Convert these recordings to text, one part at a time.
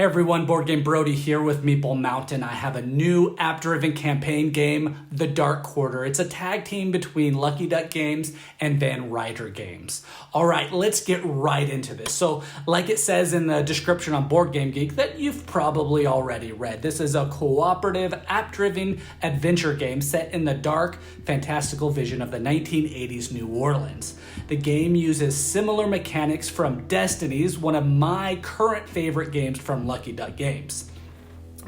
Everyone, Boardgame Brody here with Meeple Mountain. I have a new app-driven campaign game, The Dark Quarter. It's a tag team between Lucky Duck Games and Ryder Games. All right, let's get right into this. So, like it says in the description on Boardgame Geek that you've probably already read, this is a cooperative, app-driven adventure game set in the dark, fantastical vision of the 1980s New Orleans. The game uses similar mechanics from Destiny's, one of my current favorite games from Lucky Duck Games.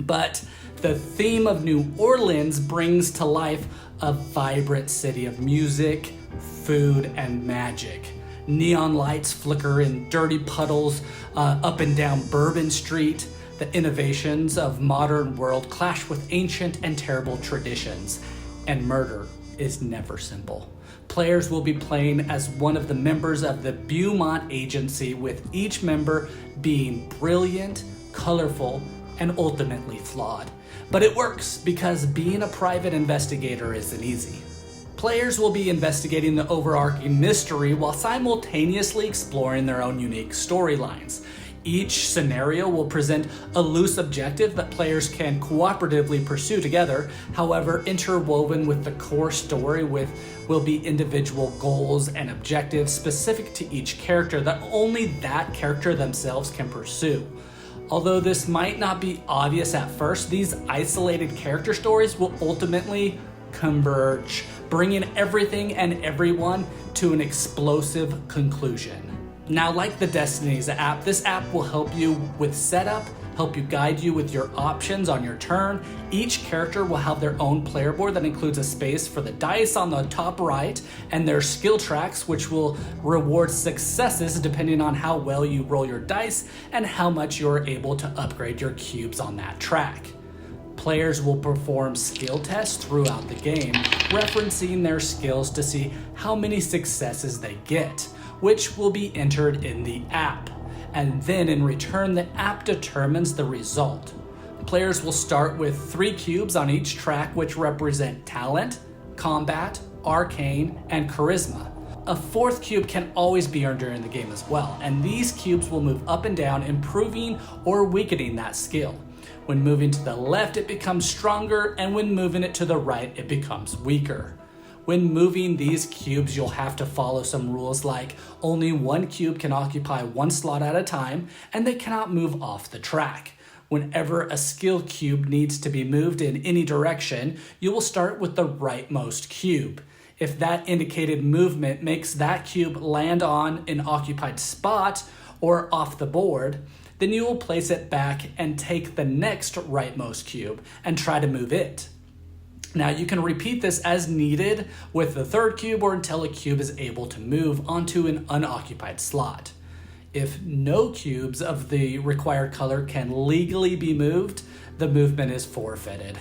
But the theme of New Orleans brings to life a vibrant city of music, food, and magic. Neon lights flicker in dirty puddles up and down Bourbon Street. The innovations of modern world clash with ancient and terrible traditions, and murder is never simple. Players will be playing as one of the members of the Beaumont Agency, with each member being brilliant, colorful, and ultimately flawed. But it works because being a private investigator isn't easy. Players will be investigating the overarching mystery while simultaneously exploring their own unique storylines. Each scenario will present a loose objective that players can cooperatively pursue together. However, interwoven with the core story will be individual goals and objectives specific to each character that only that character themselves can pursue. Although this might not be obvious at first, these isolated character stories will ultimately converge, bringing everything and everyone to an explosive conclusion. Now, like the Destiny's app, this app will help you with setup, help you guide you with your options on your turn. Each character will have their own player board that includes a space for the dice on the top right and their skill tracks, which will reward successes depending on how well you roll your dice and how much you're able to upgrade your cubes on that track. Players will perform skill tests throughout the game, referencing their skills to see how many successes they get, which will be entered in the app. And then in return, the app determines the result. Players will start with 3 cubes on each track, which represent talent, combat, arcane, and charisma. A 4th cube can always be earned during the game as well, and these cubes will move up and down, improving or weakening that skill. When moving to the left, it becomes stronger, and when moving it to the right, it becomes weaker. When moving these cubes, you'll have to follow some rules like only 1 cube can occupy 1 slot at a time, and they cannot move off the track. Whenever a skill cube needs to be moved in any direction, you will start with the rightmost cube. If that indicated movement makes that cube land on an occupied spot or off the board, then you will place it back and take the next rightmost cube and try to move it. Now, you can repeat this as needed with the 3rd cube or until a cube is able to move onto an unoccupied slot. If no cubes of the required color can legally be moved, the movement is forfeited.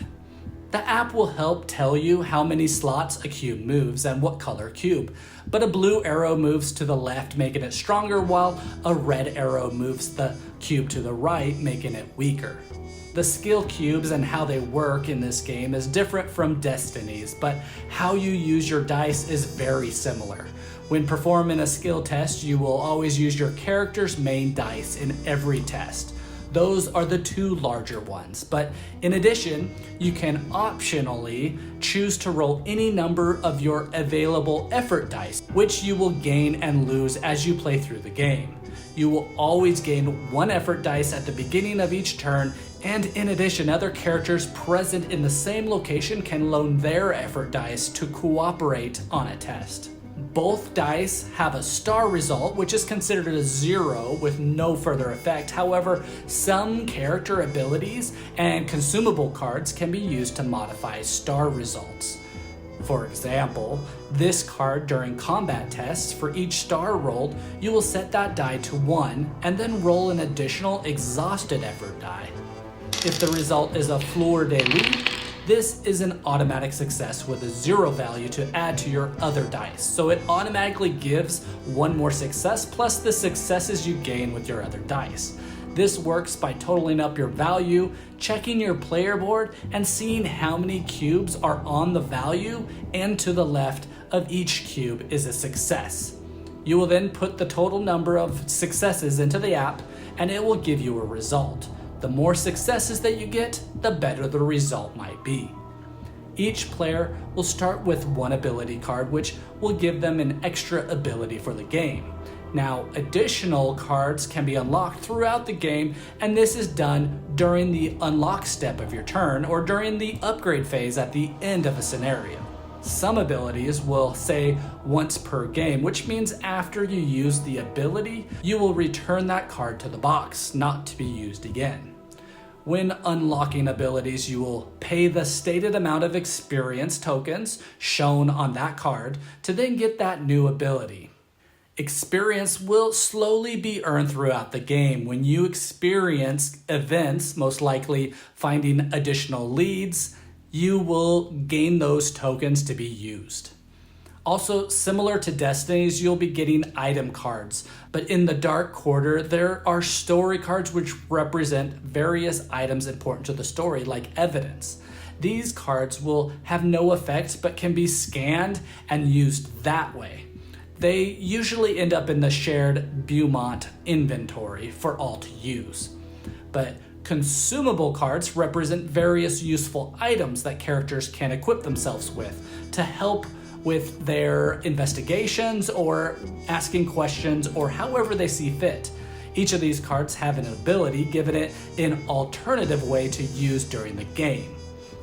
The app will help tell you how many slots a cube moves and what color cube, but a blue arrow moves to the left, making it stronger, while a red arrow moves the cube to the right, making it weaker. The skill cubes and how they work in this game is different from Destiny's, but how you use your dice is very similar. When performing a skill test, you will always use your character's main dice in every test. Those are the 2 larger ones, but in addition, you can optionally choose to roll any number of your available effort dice, which you will gain and lose as you play through the game. You will always gain 1 effort dice at the beginning of each turn, and in addition, other characters present in the same location can loan their effort dice to cooperate on a test. Both dice have a star result, which is considered a 0 with no further effect. However, some character abilities and consumable cards can be used to modify star results. For example, this card during combat tests, for each star rolled, you will set that die to 1 and then roll an additional exhausted effort die. If the result is a fleur-de-lis, this is an automatic success with a 0 value to add to your other dice. So it automatically gives 1 more success plus the successes you gain with your other dice. This works by totaling up your value, checking your player board, and seeing how many cubes are on the value, and to the left of each cube is a success. You will then put the total number of successes into the app, and it will give you a result. The more successes that you get, the better the result might be. Each player will start with one ability card, which will give them an extra ability for the game. Now, additional cards can be unlocked throughout the game, and this is done during the unlock step of your turn or during the upgrade phase at the end of a scenario. Some abilities will say once per game, which means after you use the ability, you will return that card to the box, not to be used again. When unlocking abilities, you will pay the stated amount of experience tokens shown on that card to then get that new ability. Experience will slowly be earned throughout the game. When you experience events, most likely finding additional leads, you will gain those tokens to be used. Also, similar to Destiny's, you'll be getting item cards, but in the Dark Quarter, there are story cards which represent various items important to the story, like evidence. These cards will have no effect, but can be scanned and used that way. They usually end up in the shared Beaumont inventory for all to use. But consumable cards represent various useful items that characters can equip themselves with to help with their investigations or asking questions or however they see fit. Each of these cards have an ability, giving it an alternative way to use during the game.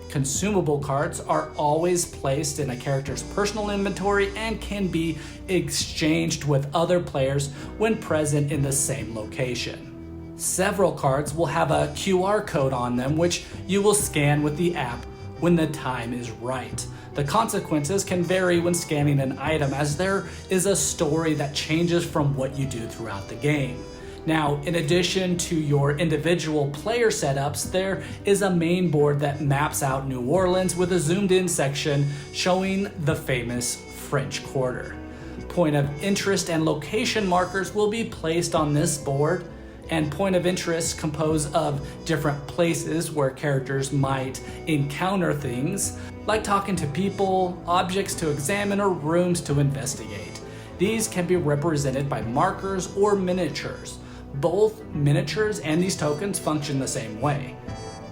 Consumable cards are always placed in a character's personal inventory and can be exchanged with other players when present in the same location. Several cards will have a QR code on them, which you will scan with the app when the time is right. The consequences can vary when scanning an item, as there is a story that changes from what you do throughout the game. Now, in addition to your individual player setups, there is a main board that maps out New Orleans with a zoomed in section showing the famous French Quarter. Point of interest and location markers will be placed on this board, and point of interest compose of different places where characters might encounter things, like talking to people, objects to examine, or rooms to investigate. These can be represented by markers or miniatures. Both miniatures and these tokens function the same way.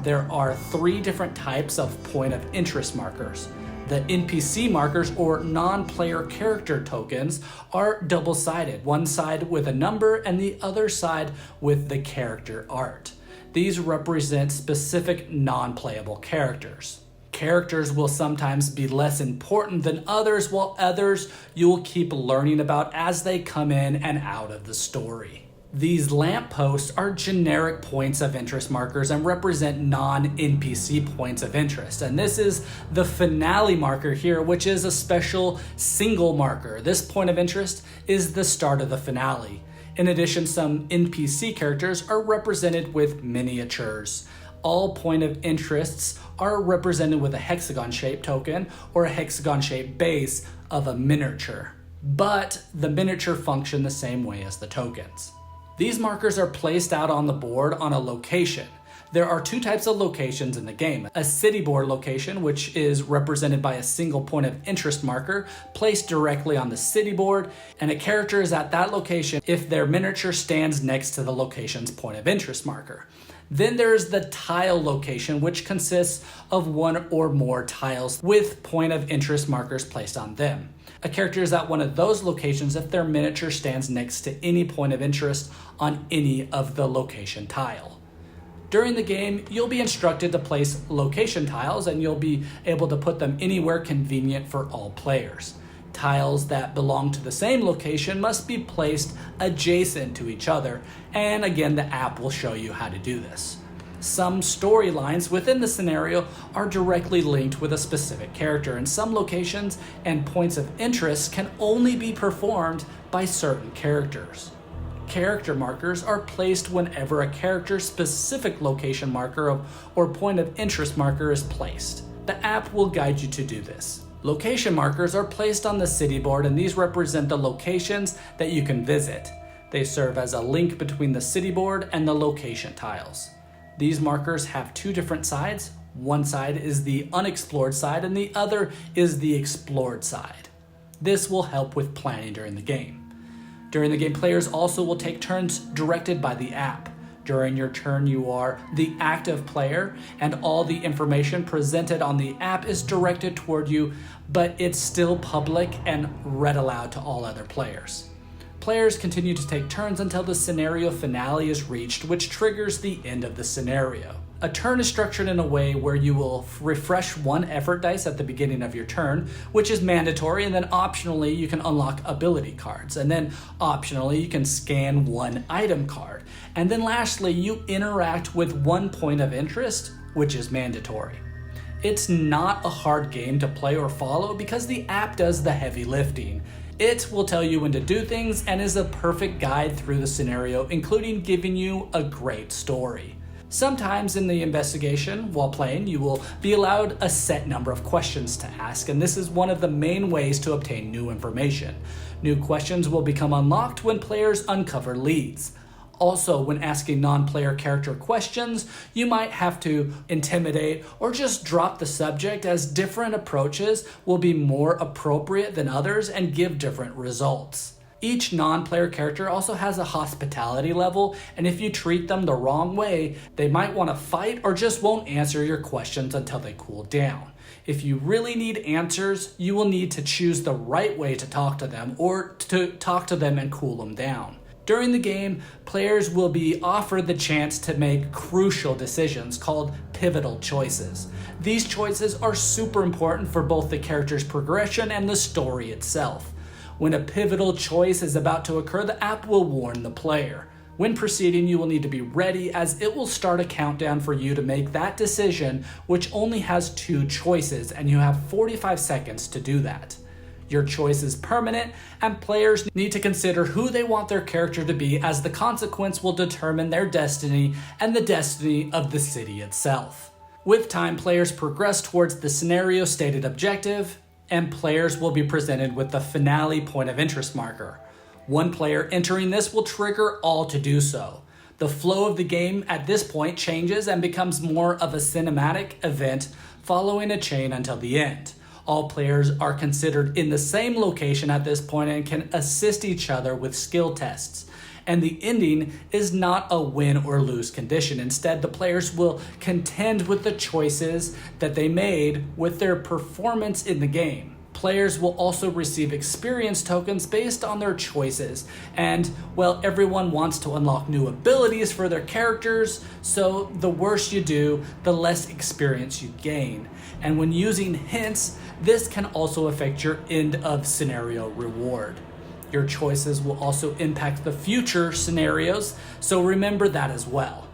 There are 3 different types of point of interest markers. The NPC markers, or non-player character tokens, are double-sided, one side with a number and the other side with the character art. These represent specific non-playable characters. Characters will sometimes be less important than others, while others you will keep learning about as they come in and out of the story. These lampposts are generic points of interest markers and represent non-NPC points of interest. And this is the finale marker here, which is a special single marker. This point of interest is the start of the finale. In addition, some NPC characters are represented with miniatures. All point of interests are represented with a hexagon-shaped token or a hexagon-shaped base of a miniature. But the miniature function the same way as the tokens. These markers are placed out on the board on a location. There are 2 types of locations in the game. A city board location, which is represented by a single point of interest marker placed directly on the city board, and a character is at that location if their miniature stands next to the location's point of interest marker. Then there's the tile location, which consists of 1 or more tiles with point of interest markers placed on them. A character is at one of those locations if their miniature stands next to any point of interest on any of the location tile. During the game, you'll be instructed to place location tiles, and you'll be able to put them anywhere convenient for all players. Tiles that belong to the same location must be placed adjacent to each other, and again, the app will show you how to do this. Some storylines within the scenario are directly linked with a specific character, and some locations and points of interest can only be performed by certain characters. Character markers are placed whenever a character's specific location marker or point of interest marker is placed. The app will guide you to do this. Location markers are placed on the city board, and these represent the locations that you can visit. They serve as a link between the city board and the location tiles. These markers have 2 different sides. One side is the unexplored side and the other is the explored side. This will help with planning during the game. During the game, players also will take turns directed by the app. During your turn, you are the active player, and all the information presented on the app is directed toward you, but it's still public and read aloud to all other players. Players continue to take turns until the scenario finale is reached, which triggers the end of the scenario. A turn is structured in a way where you will refresh one effort dice at the beginning of your turn, which is mandatory, and then optionally you can unlock ability cards, and then optionally you can scan one item card, and then lastly you interact with one point of interest, which is mandatory. It's not a hard game to play or follow because the app does the heavy lifting. It will tell you when to do things and is a perfect guide through the scenario, including giving you a great story. Sometimes in the investigation, while playing, you will be allowed a set number of questions to ask, and this is one of the main ways to obtain new information. New questions will become unlocked when players uncover leads. Also, when asking non-player character questions, you might have to intimidate or just drop the subject, as different approaches will be more appropriate than others and give different results. Each non-player character also has a hospitality level, and if you treat them the wrong way, they might want to fight or just won't answer your questions until they cool down. If you really need answers, you will need to choose the right way to talk to them or to talk to them and cool them down. During the game, players will be offered the chance to make crucial decisions called pivotal choices. These choices are super important for both the character's progression and the story itself. When a pivotal choice is about to occur, the app will warn the player. When proceeding, you will need to be ready, as it will start a countdown for you to make that decision, which only has 2 choices, and you have 45 seconds to do that. Your choice is permanent, and players need to consider who they want their character to be, as the consequence will determine their destiny and the destiny of the city itself. With time, players progress towards the scenario stated objective, and players will be presented with the finale point of interest marker. One player entering this will trigger all to do so. The flow of the game at this point changes and becomes more of a cinematic event following a chain until the end. All players are considered in the same location at this point and can assist each other with skill tests. And the ending is not a win or lose condition. Instead, the players will contend with the choices that they made with their performance in the game. Players will also receive experience tokens based on their choices. And, well, everyone wants to unlock new abilities for their characters, so the worse you do, the less experience you gain. And when using hints, this can also affect your end of scenario reward. Your choices will also impact the future scenarios, so remember that as well.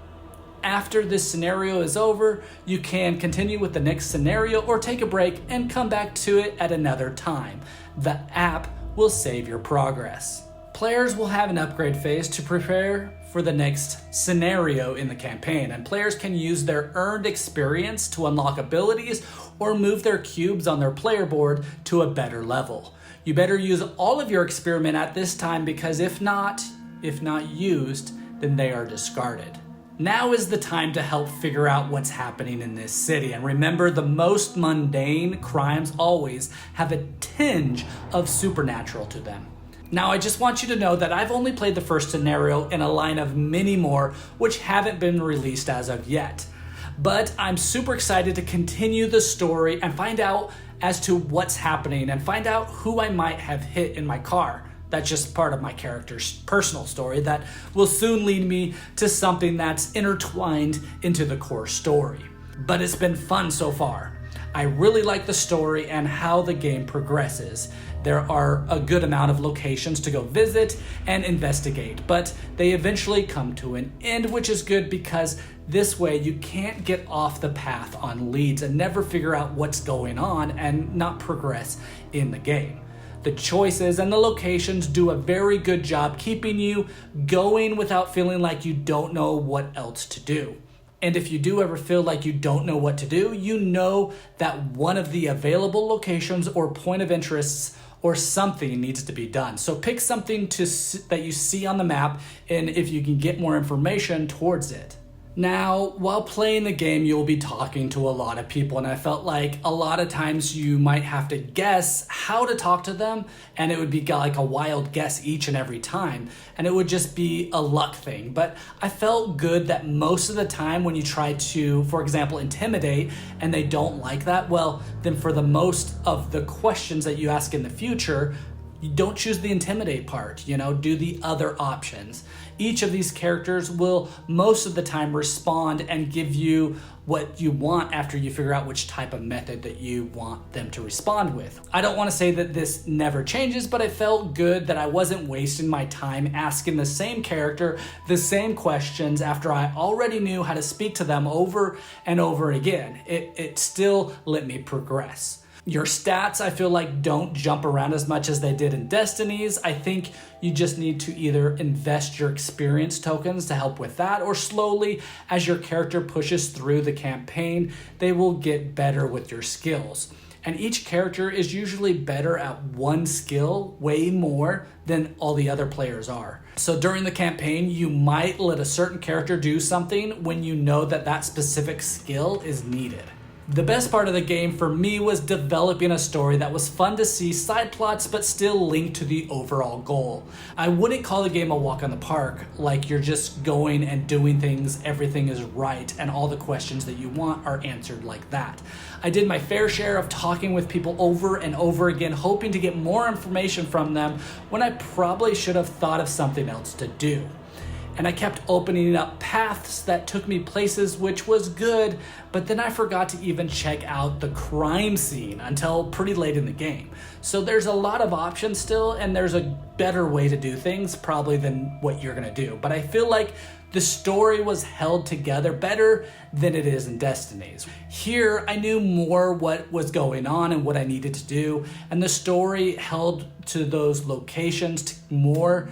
After this scenario is over, you can continue with the next scenario or take a break and come back to it at another time. The app will save your progress. Players will have an upgrade phase to prepare for the next scenario in the campaign, and players can use their earned experience to unlock abilities or move their cubes on their player board to a better level. You better use all of your experiment at this time, because if not used, then they are discarded. Now is the time to help figure out what's happening in this city. And remember, the most mundane crimes always have a tinge of supernatural to them. Now, I just want you to know that I've only played the first scenario in a line of many more which haven't been released as of yet. But I'm super excited to continue the story and find out as to what's happening and find out who I might have hit in my car. That's just part of my character's personal story that will soon lead me to something that's intertwined into the core story. But it's been fun so far. I really like the story and how the game progresses. There are a good amount of locations to go visit and investigate, but they eventually come to an end, which is good because this way you can't get off the path on leads and never figure out what's going on and not progress in the game. The choices and the locations do a very good job keeping you going without feeling like you don't know what else to do. And if you do ever feel like you don't know what to do, you know that one of the available locations or point of interests or something needs to be done. So pick something that you see on the map, and if you can get more information towards it. Now, while playing the game, you'll be talking to a lot of people, and I felt like a lot of times you might have to guess how to talk to them, and it would be like a wild guess each and every time, and it would just be a luck thing. But I felt good that most of the time when you try to, for example, intimidate, and they don't like that, well, then for the most of the questions that you ask in the future, you don't choose the intimidate part, do the other options. Each of these characters will most of the time respond and give you what you want after you figure out which type of method that you want them to respond with. I don't want to say that this never changes, but I felt good that I wasn't wasting my time asking the same character the same questions after I already knew how to speak to them over and over again. It still let me progress. Your stats, I feel like, don't jump around as much as they did in Destiny's. I think you just need to either invest your experience tokens to help with that, or slowly, as your character pushes through the campaign, they will get better with your skills. And each character is usually better at one skill way more than all the other players are. So during the campaign, you might let a certain character do something when you know that that specific skill is needed. The best part of the game for me was developing a story that was fun to see side plots but still linked to the overall goal. I wouldn't call the game a walk on the park, like you're just going and doing things, everything is right, and all the questions that you want are answered like that. I did my fair share of talking with people over and over again, hoping to get more information from them when I probably should have thought of something else to do. And I kept opening up paths that took me places, which was good, but then I forgot to even check out the crime scene until pretty late in the game. So there's a lot of options still, and there's a better way to do things probably than what you're gonna do. But I feel like the story was held together better than it is in Destiny's. Here, I knew more what was going on and what I needed to do, and the story held to those locations more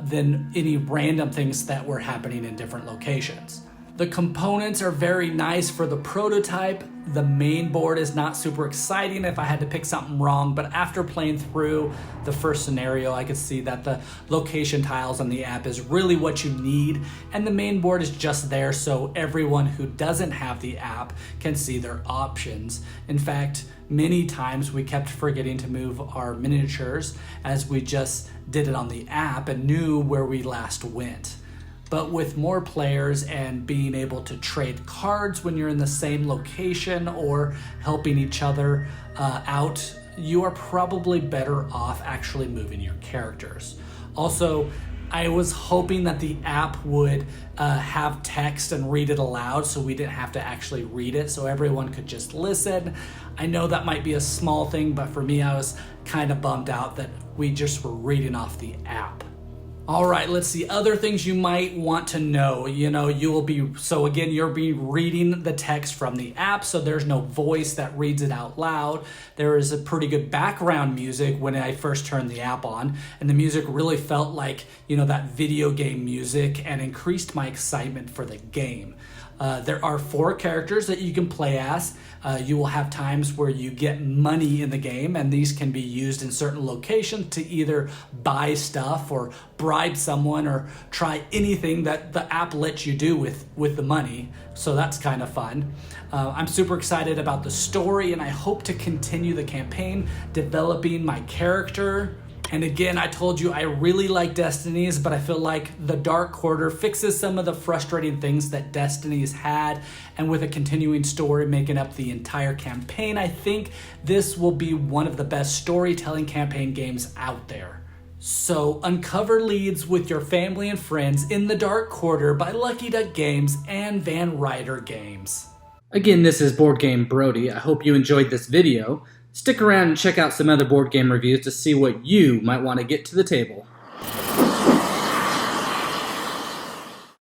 than any random things that were happening in different locations. The components are very nice for the prototype. The main board is not super exciting if I had to pick something wrong, but after playing through the first scenario, I could see that the location tiles on the app is really what you need, and the main board is just there so everyone who doesn't have the app can see their options. In fact, many times we kept forgetting to move our miniatures as we just did it on the app and knew where we last went. But with more players and being able to trade cards when you're in the same location or helping each other out, you are probably better off actually moving your characters. Also, I was hoping that the app would have text and read it aloud so we didn't have to actually read it, so everyone could just listen. I know that might be a small thing, but for me, I was kind of bummed out that we just were reading off the app. All right, let's see other things you might want to know. You're reading the text from the app, so there's no voice that reads it out loud. There is a pretty good background music when I first turned the app on, and the music really felt like, that video game music and increased my excitement for the game. There are 4 characters that you can play as. You will have times where you get money in the game, and these can be used in certain locations to either buy stuff or bribe someone or try anything that the app lets you do with the money. So that's kind of fun. I'm super excited about the story, and I hope to continue the campaign, developing my character. And again, I told you I really like Destiny's, but I feel like the Dark Quarter fixes some of the frustrating things that Destiny's had, and with a continuing story making up the entire campaign, I think this will be one of the best storytelling campaign games out there. So uncover leads with your family and friends in the Dark Quarter by Lucky Duck Games and Ryder Games. Again, this is Boardgame Brody. I hope you enjoyed this video. Stick around and check out some other board game reviews to see what you might want to get to the table.